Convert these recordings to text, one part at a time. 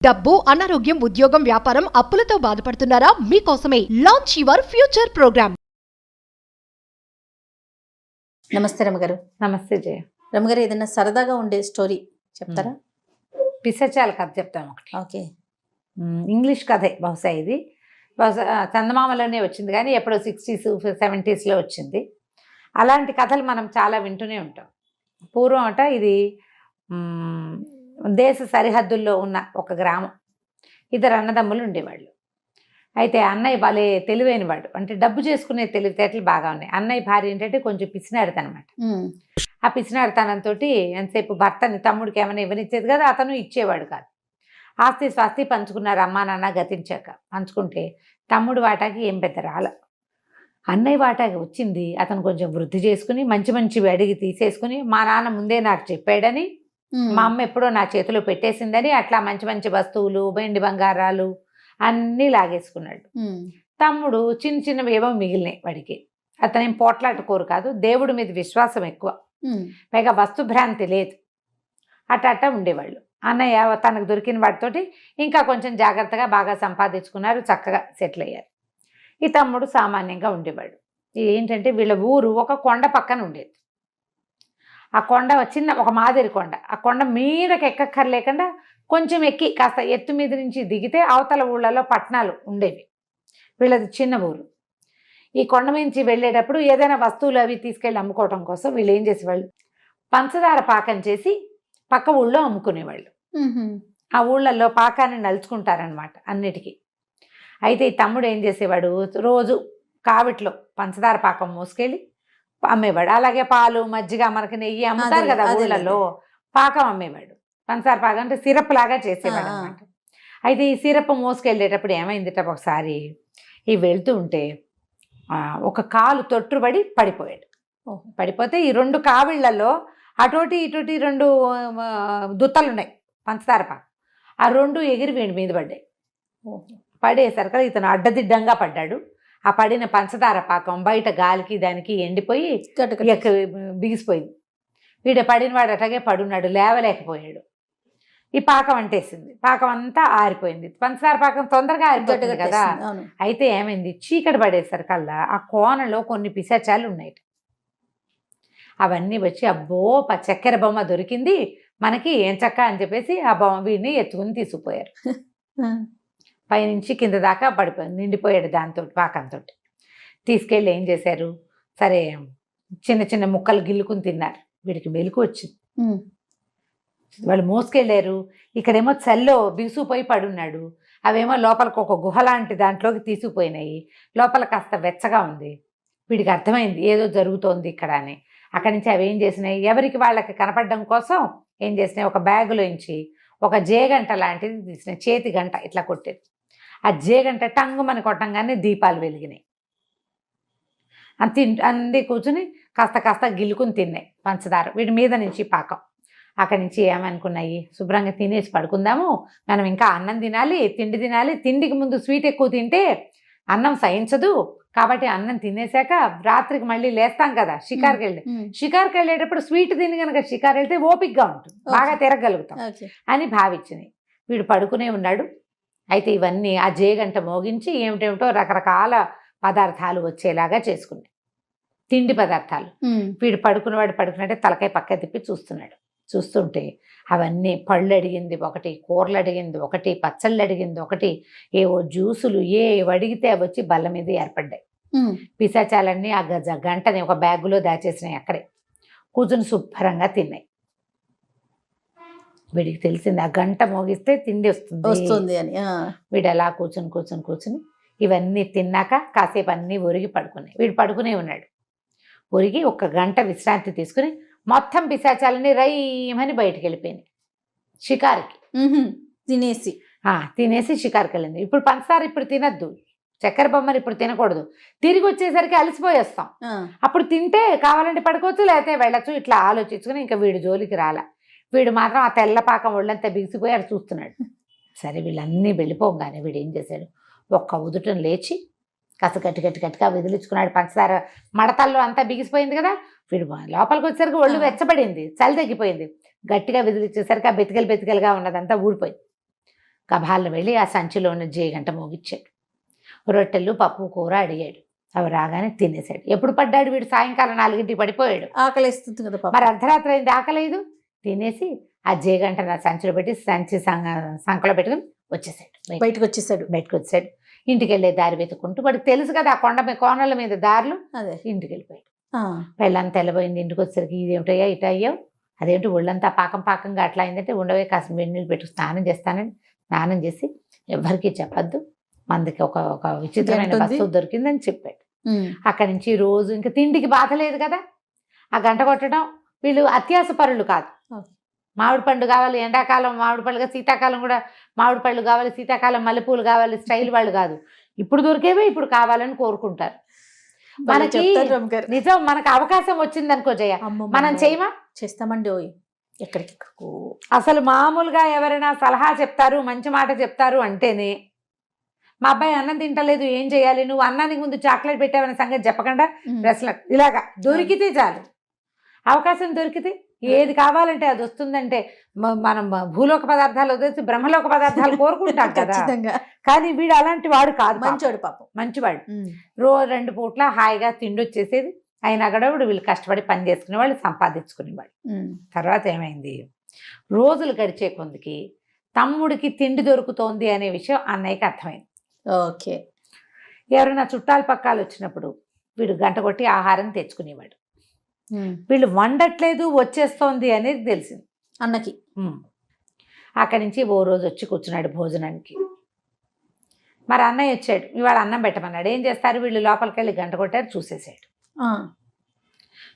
డబ్బు, అనారోగ్యం, ఉద్యోగం, వ్యాపారం, అప్పులతో బాధపడుతున్నారా? మీకోసమే లాంచ్ యువర్ ఫ్యూచర్ ప్రోగ్రామ్. నమస్తే రమగారు. నమస్తే జయ. రమగారు, ఏదైనా సరదాగా ఉండే స్టోరీ చెప్తారా? పిశాచాల కథ చెప్తాను ఒకటి. ఓకే. ఇంగ్లీష్ కథే బహుశా ఇది. బహుశా చందమామలోనే వచ్చింది, కానీ ఎప్పుడో 60s 70sలో వచ్చింది. అలాంటి కథలు మనం చాలా వింటూనే ఉంటాం. పూర్వం ఇది దేశ సరిహద్దుల్లో ఉన్న ఒక గ్రామం. ఇద్దరు అన్నదమ్ములు ఉండేవాళ్ళు. అయితే అన్నయ్య భలే తెలివైనవాడు, అంటే డబ్బు చేసుకునే తెలివితేటలు బాగా ఉన్నాయి. అన్నయ్య భార్య ఏంటంటే కొంచెం పిసినారితనమాట. ఆ పిసినారితనంతో ఎంతసేపు భర్తని తమ్ముడికి ఏమైనా ఇవ్వనిచ్చేది కదా, అతను ఇచ్చేవాడు కాదు. ఆస్తి స్వాస్తి పంచుకున్నారు అమ్మా నాన్న గతించాక. పంచుకుంటే తమ్ముడు వాటాకి ఏం పెద్ద రాల, అన్నయ్య వాటాకి వచ్చింది. అతను కొంచెం వృద్ధి చేసుకుని మంచి మంచివి అడిగి తీసేసుకుని, మా నాన్న ముందే నాకు చెప్పాడని, మా అమ్మ ఎప్పుడో నా చేతిలో పెట్టేసిందని అట్లా మంచి మంచి వస్తువులు, వెండి బంగారాలు అన్నీ లాగేసుకున్నాడు. తమ్ముడు చిన్న చిన్నవి ఏవో మిగిలినాయి వాడికి. అతనేం పోట్లాట కోరు కాదు, దేవుడి మీద విశ్వాసం ఎక్కువ, పైగా వస్తుభ్రాంతి లేదు. అట్ట ఉండేవాళ్ళు. అన్నయ్య తనకు దొరికిన వాటితోటి ఇంకా కొంచెం జాగ్రత్తగా బాగా సంపాదించుకున్నారు, చక్కగా సెటిల్ అయ్యారు. ఈ తమ్ముడు సామాన్యంగా ఉండేవాడు. ఏంటంటే వీళ్ళ ఊరు ఒక కొండ పక్కన ఉండేది. ఆ కొండ చిన్న ఒక మాదిరి కొండ. ఆ కొండ మీదకి ఎక్కక్కర్లేకుండా కొంచెం ఎక్కి కాస్త ఎత్తు మీద నుంచి దిగితే అవతల ఊళ్ళలో పట్టణాలు ఉండేవి. వీళ్ళది చిన్న ఊరు. ఈ కొండ నుంచి వెళ్ళేటప్పుడు ఏదైనా వస్తువులు అవి తీసుకెళ్ళి అమ్ముకోవడం కోసం వీళ్ళు ఏం చేసేవాళ్ళు, పంచదార పాకం చేసి పక్క ఊళ్ళో అమ్ముకునేవాళ్ళు. ఆ ఊళ్ళల్లో పాకాన్ని నలుచుకుంటారనమాట అన్నిటికీ. అయితే ఈ తమ్ముడు ఏం చేసేవాడు, రోజు కావిట్లో పంచదార పాకం మోసుకెళ్ళి అమ్మేవాడు. అలాగే పాలు, మజ్జిగ, మనకి నెయ్యి అమ్ముతారు కదా ఊళ్ళల్లో, పాకం అమ్మేవాడు. పంచదార పాకం అంటే సిరప్ లాగా చేసేవాడు అనమాట. అయితే ఈ సిరప్ మోసుకెళ్ళేటప్పుడు ఏమైందిట, ఒకసారి ఈ వెళ్తూ ఉంటే ఒక కాలు తొట్టుబడి పడిపోయాడు. పడిపోతే ఈ రెండు కావిళ్లలో అటోటి ఇటోటి రెండు దుత్తలు ఉన్నాయి పంచదార పాకం. ఆ రెండు ఎగిరి వీడి మీద పడ్డాయి. పడేసరికి ఇతను అడ్డదిడ్డంగా పడ్డాడు. ఆ పడిన పంచదార పాకం బయట గాలికి దానికి ఎండిపోయి బిగిసిపోయింది. వీడు పడిన వాడు అట్లాగే పడున్నాడు, లేవలేకపోయాడు. ఈ పాకం అంటేసింది, పాకం అంతా ఆరిపోయింది. పంచదార పాకం తొందరగా ఆరిపోతుంది కదా. అయితే ఏమైంది, చీకటి పడేసరికల్లా ఆ కోనలో కొన్ని పిశాచాలు ఉన్నాయి. అవన్నీ వచ్చి అబ్బో చక్కెర బొమ్మ దొరికింది మనకి, ఏం చక్క అని చెప్పేసి ఆ బొమ్మ వీడిని ఎత్తుకుని తీసుకుపోయారు. పైనుంచి కింద దాకా పడిపోయింది, నిండిపోయాడు దాంతో, పాకంతో. తీసుకెళ్ళి ఏం చేశారు, సరే చిన్న చిన్న ముక్కలు గిల్లుకుని తిన్నారు. వీడికి మెలకు వచ్చింది. వాళ్ళు మోసుకెళ్ళారు. ఇక్కడేమో చల్లో బిగుసుపోయి పడున్నాడు. అవేమో లోపలికి ఒక గుహ లాంటి దాంట్లోకి తీసుకుపోయినాయి. లోపల కాస్త వెచ్చగా ఉంది. వీడికి అర్థమైంది ఏదో జరుగుతోంది ఇక్కడ అని. అక్కడి నుంచి అవి ఏం చేసినాయి, ఎవరికి వాళ్ళకి కనపడడం కోసం ఏం చేసినాయి, ఒక బ్యాగులోంచి ఒక జేగంట లాంటిది తీసినాయి. చేతి గంట ఇట్లా కొట్టేది. ఆ జేగంట టంగుమని కొట్టంగానే దీపాలు వెలిగినాయి. అంది కూర్చుని కాస్త కాస్త గిల్లుకుని తిన్నాయి పంచదార వీడి మీద నుంచి పాకం. అక్కడి నుంచి ఏమనుకున్నాయి, శుభ్రంగా తినేసి పడుకుందాము, మనం ఇంకా అన్నం తినాలి, తిండి తినాలి. తిండికి ముందు స్వీట్ ఎక్కువ తింటే అన్నం సహించదు, కాబట్టి అన్నం తినేసాక రాత్రికి మళ్ళీ లేస్తాం కదా షికార్కి వెళ్ళి. షికార్కి వెళ్ళేటప్పుడు స్వీట్ తిని కనుక షికారు వెళ్తే ఓపిక్గా ఉంటుంది, బాగా తిరగలుగుతాం అని భావించినాయి. వీడు పడుకునే ఉన్నాడు. అయితే ఇవన్నీ ఆ జేగంట మోగించి ఏమిటేమిటో రకరకాల పదార్థాలు వచ్చేలాగా చేసుకున్నాయి, తిండి పదార్థాలు. వీడు పడుకున్నట్టే తలకాయ పక్క తిప్పి చూస్తున్నాడు. చూస్తుంటే అవన్నీ పళ్ళు అడిగింది ఒకటి, కూరలు అడిగింది ఒకటి, పచ్చళ్ళు అడిగింది ఒకటి, ఏవో జ్యూసులు ఏవి అడిగితే అవి వచ్చి బల్ల మీద ఏర్పడ్డాయి. పిశాచాలన్నీ ఆ గంటని ఒక బ్యాగులో దాచేసినాయి. అక్కడే కూర్చుని శుభ్రంగా తిన్నాయి. వీడికి తెలిసింది ఆ గంట మోగిస్తే తిండి వస్తుంది అని. వీడు అలా కూర్చుని ఇవన్నీ తిన్నాక కాసేపు అన్నీ ఒరిగి పడుకున్నాయి. వీడు పడుకునే ఉన్నాడు. ఒరిగి ఒక గంట విశ్రాంతి తీసుకుని మొత్తం పిశాచాలని రైమని బయటికి వెళ్ళిపోయినాయి షికారుకి. తినేసి షికారుకి వెళ్ళింది. ఇప్పుడు పంచదార ఇప్పుడు తినద్దు, చక్కెర బొమ్మలు ఇప్పుడు తినకూడదు, తిరిగి వచ్చేసరికి అలసిపోయి వస్తాం, అప్పుడు తింటే కావాలంటే పడుకోవచ్చు లేకపోతే వెళ్ళచ్చు, ఇట్లా ఆలోచించుకుని ఇంకా వీడు జోలికి రాలా. వీడు మాత్రం ఆ తెల్లపాకం ఒళ్ళంతా బిగిసిపోయి అక్కడ చూస్తున్నాడు. సరే వీళ్ళన్నీ వెళ్ళిపోగానే వీడు ఏం చేశాడు, ఒక్క ఉదుటం లేచి కాస్త గట్టిగా విదిలించుకున్నాడు. పంచదార మడతల్లో అంతా బిగిసిపోయింది కదా, వీడు లోపలికి వచ్చేసరికి ఒళ్ళు వెచ్చబడింది, చలి తగ్గిపోయింది. గట్టిగా విదిలిచ్చేసరికి ఆ బెతికలుగా ఉన్నదంతా ఊడిపోయింది. గభాలను వెళ్ళి ఆ సంచిలో ఉన్న జేగంట మోగిచ్చాడు. రొట్టెలు పప్పు కూర అడిగాడు. అవి రాగానే తినేశాడు. ఎప్పుడు పడ్డాడు వీడు? సాయంకాలం 4ంటికి పడిపోయాడు. ఆకలిస్తుంది కదా పాపం. మరి అర్ధరాత్రి అయింది, ఆకలేదు. తినేసి ఆ జేగంట నా సంచిలో పెట్టి సంచి సంకలో పెట్టుకుని వచ్చేసాడు. బయటకు వచ్చాడు. ఇంటికి వెళ్ళే దారి వెతుక్కుంటూ, వాడికి తెలుసు కదా ఆ కోనల మీద దారులు. అదే ఇంటికి వెళ్ళిపోయాడు. పెళ్ళంతా తెల్లబోయింది. ఇంటికి వచ్చేసరికి ఇదేమిటయ్యా ఇట అయ్యావు, అదేంటి ఒళ్ళంతా పాకంగా అట్లా అయిందంటే, ఉండవే కాస్త వెన్నీళ్ళు పెట్టు స్నానం చేస్తానని స్నానం చేసి ఎవరికి చెప్పద్దు, మనకి ఒక విచిత్రమైన వస్తువు దొరికిందని చెప్పాడు. అక్కడి నుంచి రోజు ఇంకా తిండికి బాధ లేదు కదా, ఆ గంట కొట్టడం. వీళ్ళు అత్యాస పరులు కాదు. మామిడి పండు కావాలి, ఎండాకాలం మామిడి పళ్ళుగా, శీతాకాలం కూడా మామిడి పళ్ళు కావాలి, శీతాకాలం మల్లెపూలు కావాలి, స్టైల్ వాళ్ళు కాదు. ఇప్పుడు దొరికేవే ఇప్పుడు కావాలని కోరుకుంటారు. మనకి నిజం, మనకు అవకాశం వచ్చింది అనుకో జయ, మనం చేయమా? చేస్తామండి. ఎక్కడికి అసలు మామూలుగా ఎవరైనా సలహా చెప్తారు, మంచి మాట చెప్తారు అంటేనే, మా అబ్బాయి అన్నం తింటలేదు ఏం చేయాలి, నువ్వు అన్నానికి ముందు చాక్లెట్ పెట్టావనే సంగతి చెప్పకుండా రెస్లెట్ ఇలాగా దొరికితే చాలు. అవకాశం దొరికితే ఏది కావాలంటే అది వస్తుందంటే మనం భూలోక పదార్థాలు వదిలేసి బ్రహ్మలోక పదార్థాలు కోరుకుంటాం కదా. కానీ వీడు అలాంటి వాడు కాదు, మంచివాడు పాపం, మంచివాడు. 2 పూట్ల హాయిగా తిండి వచ్చేసేది. అయినా కూడా వీళ్ళు కష్టపడి పని చేసుకునేవాళ్ళు, సంపాదించుకునేవాళ్ళు. తర్వాత ఏమైంది, రోజులు గడిచే కొందికి తమ్ముడికి తిండి దొరుకుతోంది అనే విషయం అన్నయ్యకి అర్థమైంది. ఓకే. ఎవరైనా చుట్టాలు పక్కాలు వచ్చినప్పుడు వీడు గంట కొట్టి ఆహారం తెచ్చుకునేవాడు. వీళ్ళు వండట్లేదు వచ్చేస్తోంది అనేది తెలిసింది అన్నకి. అక్కడి నుంచి ఓ రోజు వచ్చి కూర్చున్నాడు భోజనానికి. మరి అన్నయ్య వచ్చాడు, ఇవాళ అన్నం పెట్టమన్నాడు. ఏం చేస్తారు వీళ్ళు? లోపలికి వెళ్ళి గంట కొట్టారు, చూసేసాడు.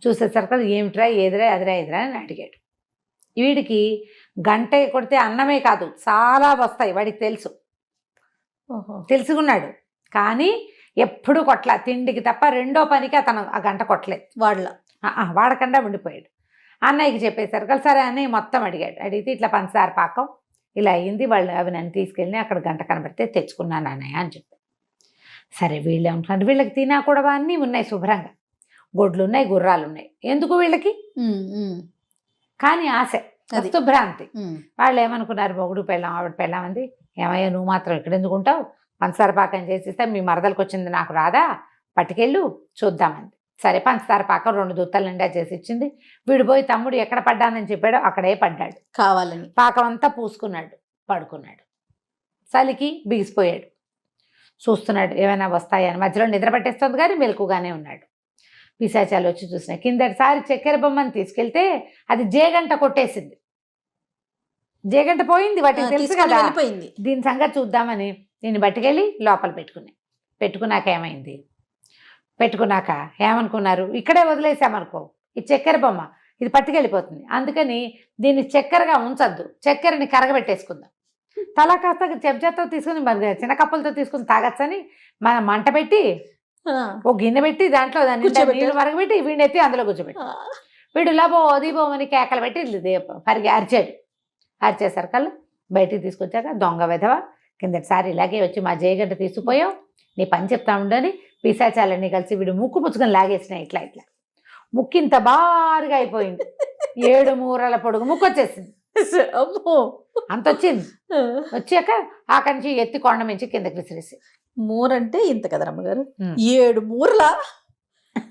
చూసేసరికి ఏమిట్రా ఏదిరా అదిరా ఎదురా అని అడిగాడు. వీడికి గంట కొడితే అన్నమే కాదు చాలా వస్తాయి, వాడికి తెలుసుకున్నాడు. కానీ ఎప్పుడు కొట్ల, తిండికి తప్ప రెండో పనికి అతను ఆ గంట కొట్టలేదు. వాడకుండా ఉండిపోయాడు. అన్నయ్యకి చెప్పేసరికి సరే అన్నయ్య మొత్తం అడిగాడు. అడిగితే ఇట్లా పంచదార పాకం ఇలా అయ్యింది, వాళ్ళు అవి నన్ను తీసుకెళ్ళి అక్కడ గంట కనబడితే తెచ్చుకున్నాను అన్నయ్య అని చెప్పారు. సరే వీళ్ళు ఏమంటున్నారు, వీళ్ళకి తినకూడవా అన్నీ ఉన్నాయి శుభ్రంగా, గొడ్లు ఉన్నాయి, గుర్రాలు ఉన్నాయి, ఎందుకు వీళ్ళకి? కానీ ఆశ, భ్రాంతి. వాళ్ళు ఏమనుకున్నారు, మొగుడు పెళ్ళాం ఆవిడ పెళ్ళాం అంది, ఏమయ్యా నువ్వు మాత్రం ఇక్కడ ఎందుకుంటావు, పంచదార పాకం చేసిస్తే మీ మరదలకు వచ్చింది నాకు రాదా, పట్టుకెళ్ళు చూద్దామంది. సరే పంచదార పాకం 2 దుత్తల నిండా చేసి ఇచ్చింది. వీడు పోయి తమ్ముడు ఎక్కడ పడ్డానని చెప్పాడో అక్కడే పడ్డాడు. కావాలని పాకం అంతా పూసుకున్నాడు, పడుకున్నాడు. చలికి బిగిసిపోయాడు. చూస్తున్నాడు ఏమైనా వస్తాయని. మధ్యలో నిద్ర పట్టేస్తుంది కానీ మెలకుగానే ఉన్నాడు. పిశాచాలు వచ్చి చూసినాయి. కిందటిసారి చక్కెర బొమ్మని తీసుకెళ్తే అది జేగంట కొట్టేసింది. జేగంట పోయింది, వాటికి తెలుసు కదా. దీని సంగతి చూద్దామని దీన్ని పట్టుకెళ్ళి లోపల పెట్టుకున్నాక ఏమైంది, పెట్టుకున్నాక ఏమనుకున్నారు, ఇక్కడే వదిలేసామనుకో ఈ చక్కెర బొమ్మ ఇది పట్టుకెళ్ళిపోతుంది, అందుకని దీన్ని చక్కెరగా ఉంచద్దు, చక్కెరని కరగబెట్టేసుకుందాం. తలా కాస్త చెంచాతో తీసుకుని మరి చిన్న కప్పులతో తీసుకుని తాగచ్చని మనం మంట పెట్టి ఓ గిన్నె పెట్టి దాంట్లో దాన్ని నీళ్ళు మరగబెట్టి వీడిని ఎత్తి అందులో కూర్చోబెట్టి వీడు లబో అదిబోమని కేకలు పెట్టి పరిగి అరిచేసరికల్లా బయటికి తీసుకొచ్చాక దొంగ వెధవ కిందటిసారి ఇలాగే వచ్చి మా జయగడ్డ తీసుకుపోయావు, నీ పని చెప్తా ఉండని పిశాచాలన్నీ కలిసి వీడు ముక్కు పుచ్చుకొని లాగేసినాయి. ఇట్లా ముక్కింత బారుగా అయిపోయింది, 7 మూరల పొడుగు ముక్కు వచ్చేసింది. అంత వచ్చింది. వచ్చాక అక్కడి నుంచి ఎత్తి కొండ మించి కిందకి విసిరేసి. మూరంటే ఇంత కదా రమ్మగారు, 7 మూరల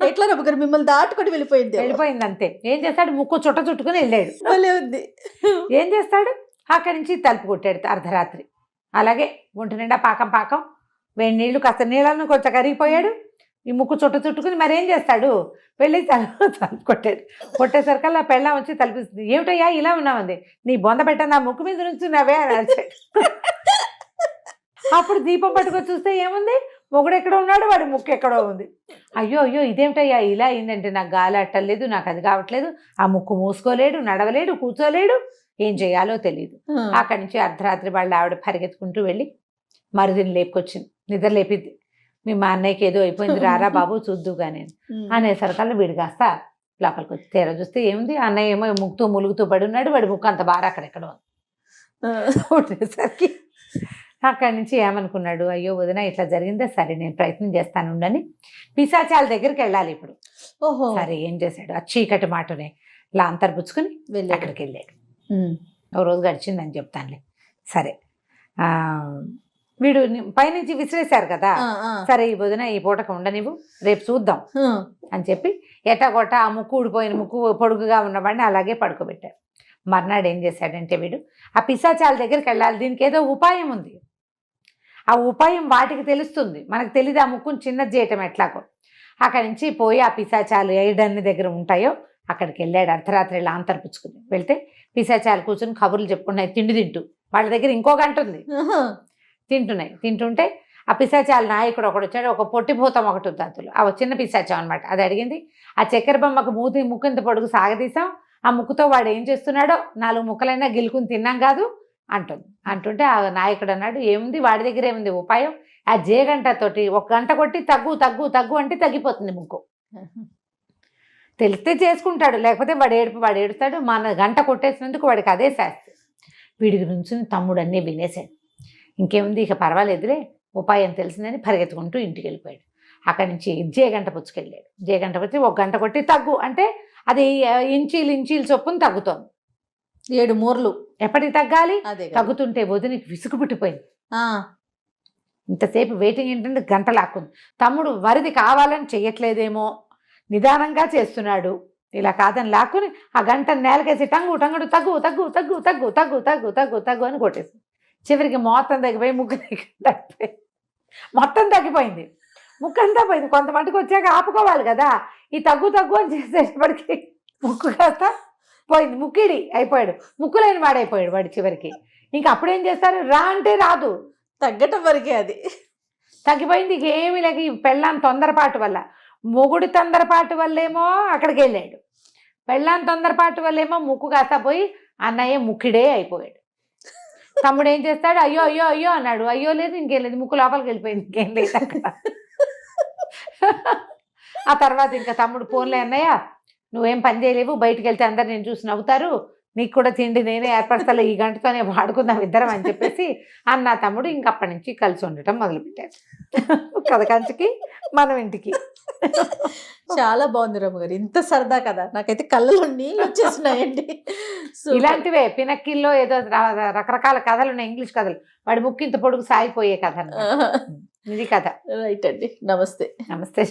ఎట్లా రమ్మగారు మిమ్మల్ని దాటుకొని వెళ్ళిపోయింది అంతే. ఏం చేస్తాడు, ముక్కు చుట్టుకుని వెళ్ళాడు. ఉంది. ఏం చేస్తాడు, అక్కడి నుంచి తలుపు కొట్టాడు అర్ధరాత్రి. అలాగే ఒంటి నిండా పాకం వేడి నీళ్లు, కాస్త నీళ్ళను కొంచెం కరిగిపోయాడు. ఈ ముక్కు చుట్టుకుని మరేం చేస్తాడు, వెళ్ళి తలుపు కొట్టేసరికల్లా పెళ్ళాం వచ్చి తలుపిస్తుంది. ఏమిటయ్యా ఇలా ఉన్నామంది, నీ బొంద పెట్టా నా ముక్కు మీద నుంచున్నావే అని అరిచాడు. అప్పుడు దీపం పట్టుకొని చూస్తే ఏముంది, మొగుడు ఎక్కడో ఉన్నాడు, వాడి ముక్కు ఎక్కడో ఉంది. అయ్యో ఇదేమిటయ్యా ఇలా అయిందంటే, నాకు గాలి అట్టలేదు, నాకు అది కావట్లేదు, ఆ ముక్కు మూసుకోలేడు, నడవలేడు, కూర్చోలేడు, ఏం చేయాలో తెలియదు. అక్కడి నుంచి అర్ధరాత్రి వాళ్ళ ఆవిడ పరిగెత్తుకుంటూ వెళ్ళి మరుదిని లేపుకొచ్చింది. నిద్ర లేపిద్ది. మా అన్నయ్యకి ఏదో అయిపోయింది, రారా బాబు చూద్దుగా నేను అనేసరికల్లా వీడు కాస్త లోపలికి వచ్చి తీరా చూస్తే ఏముంది, అన్నయ్య ఏమో ములుగుతూ పడి ఉన్నాడు, వాడి ముక్కు అంత బాగా అక్కడెక్కడో ఉండేసరికి అక్కడి నుంచి ఏమనుకున్నాడు, అయ్యో వదిన ఇట్లా జరిగిందే, సరే నేను ప్రయత్నం చేస్తాను ఉండని పిశాచాల దగ్గరికి వెళ్ళాలి ఇప్పుడు. సరే ఏం చేశాడు, ఆ చీకటి మాటనే ఇలా అంతర్పుచ్చుకుని అక్కడికి వెళ్ళాడు. ఓ రోజు గడిచిందని చెప్తానులే. సరే వీడు పైనుంచి విసిరేశారు కదా, ఆ. సరే ఈ వదిన ఈ పూటకు ఉండనివ్వు, రేపు చూద్దాం అని చెప్పి ఎట్టగొట్ట ఆ ముక్కు ఊడిపోయిన ముక్కు పొడుగుగా ఉన్నవాడిని అలాగే పడుకోబెట్టారు. మర్నాడు ఏం చేశాడంటే వీడు ఆ పిశాచాల దగ్గరికి వెళ్ళాలి, దీనికి ఏదో ఉపాయం ఉంది, ఆ ఉపాయం వాటికి తెలుస్తుంది, మనకు తెలియదు ఆ ముక్కుని చిన్నది చేయటం ఎట్లాగో. అక్కడి నుంచి పోయి ఆ పిశాచాలు ఏడన్ని దగ్గర ఉంటాయో అక్కడికి వెళ్ళాడు. అర్ధరాత్రి లాంతర్ పుచ్చుకుని వెళ్తే పిశాచాలు కూర్చొని కబుర్లు చెప్పుకున్నాయి తిండి తింటూ. వాళ్ళ దగ్గర ఇంకో గంట ఉంది, తింటున్నాయి. తింటుంటే ఆ పిశాచాల నాయకుడు ఒకడు వచ్చాడు, ఒక పొట్టిభూతం ఒకటి ఉంది అందులో, ఆ చిన్న పిశాచం అనమాట. అది అడిగింది, ఆ చక్కెర బొమ్మకు ముక్కు ఇంత పొడుగు సాగదీసాం, ఆ ముక్కుతో వాడు ఏం చేస్తున్నాడో 4 ముక్కలైనా గిలుకుని తిన్నాం కాదు అంటుంది. అంటుంటే ఆ నాయకుడు అన్నాడు, ఏముంది వాడి దగ్గర ఏముంది ఉపాయం, ఆ జేగంటతోటి 1 గంట కొట్టి తగ్గు తగ్గు తగ్గు అంటే తగ్గిపోతుంది ముక్కు. తెలిస్తే చేసుకుంటాడు, లేకపోతే వాడు ఏడుస్తాడు. మన గంట కొట్టేసినందుకు వాడికి అదే శాస్త్రి. వీడికి నుంచి తమ్ముడు అన్నీ వినేశాడు. ఇంకేముంది ఇక పర్వాలేదులే, ఉపాయం తెలిసిందని పరిగెత్తుకుంటూ ఇంటికి వెళ్ళిపోయాడు. అక్కడి నుంచి జేగంట పుచ్చుకెళ్ళాడు. జేగంట పుచ్చి 1 గంట కొట్టి తగ్గు అంటే అది ఇంచీలు చొప్పున తగ్గుతోంది. 7 మూరలు ఎప్పటికి తగ్గాలి, అదే తగ్గుతుంటే వదినికి విసుగు పుట్టిపోయింది. ఇంతసేపు వెయిటింగ్ ఏంటంటే గంట లాక్కుంది. తమ్ముడు వరిది కావాలని చెయ్యట్లేదేమో, నిదానంగా చేస్తున్నాడు, ఇలా కాదని లాక్కుని ఆ గంట నేలకేసి టంగుడు తగ్గు తగ్గు తగ్గు తగ్గు తగ్గు తగ్గు తగ్గు అని కొట్టేసి చివరికి మొత్తం తగ్గిపోయి ముక్కు తగ్గిపోయి మొత్తం తగ్గిపోయింది, ముక్కు అంతా పోయింది. కొంత మటుకు వచ్చాక ఆపుకోవాలి కదా, ఈ తగ్గు తగ్గు అని చేసేటప్పటికి ముక్కు కాస్త పోయింది, ముక్కిడి అయిపోయాడు, ముక్కులేని వాడైపోయాడు వాడు చివరికి. ఇంకా అప్పుడేం చేస్తారు, రా అంటే రాదు, తగ్గటం వరకే అది తగ్గిపోయింది. ఇక ఏమీ లేక ఈ పెళ్ళాం తొందరపాటు వల్ల, మొగుడి తొందరపాటు వల్లేమో అక్కడికి వెళ్ళాడు, పెళ్ళాం తొందరపాటు వల్లేమో ముక్కు కాస్త పోయి అన్నయ్య ముక్కిడే అయిపోయాడు. తమ్ముడు ఏం చేస్తాడు, అయ్యో అయ్యో అయ్యో అన్నాడు, అయ్యో లేదు ఇంకేం లేదు, ముక్కు లోపలికి వెళ్ళిపోయింది, ఇంకేం లేదు అక్కడ. ఆ తర్వాత ఇంకా తమ్ముడు ఫోన్లే, అన్నయ్య నువ్వేం పని చేయలేవు, బయటికి వెళ్తే అందరు నేను చూసి నవ్వుతారు, నీకు కూడా తిండి నేనే ఏర్పడతాను, ఈ గంటతోనే వాడుకుందాం ఇద్దరం అని చెప్పేసి అన్న తమ్ముడు ఇంక అప్పటి నుంచి కలిసి ఉండటం మొదలుపెట్టారు. కథ కంచికి మనం ఇంటికి. చాలా బాగుంది రమ్మగారు, ఇంత సరదా కదా, నాకైతే కళ్ళలో నీళ్ళు వచ్చేసినాయండి. ఇలాంటివే పినక్కిల్లో ఏదో రకరకాల కథలు ఉన్నాయి, ఇంగ్లీష్ కథలు, వాడి ముక్కు ఇంత పొడుగు సాగిపోయే కథ. ఇది కథ. రైట్ అండి, నమస్తే. నమస్తే.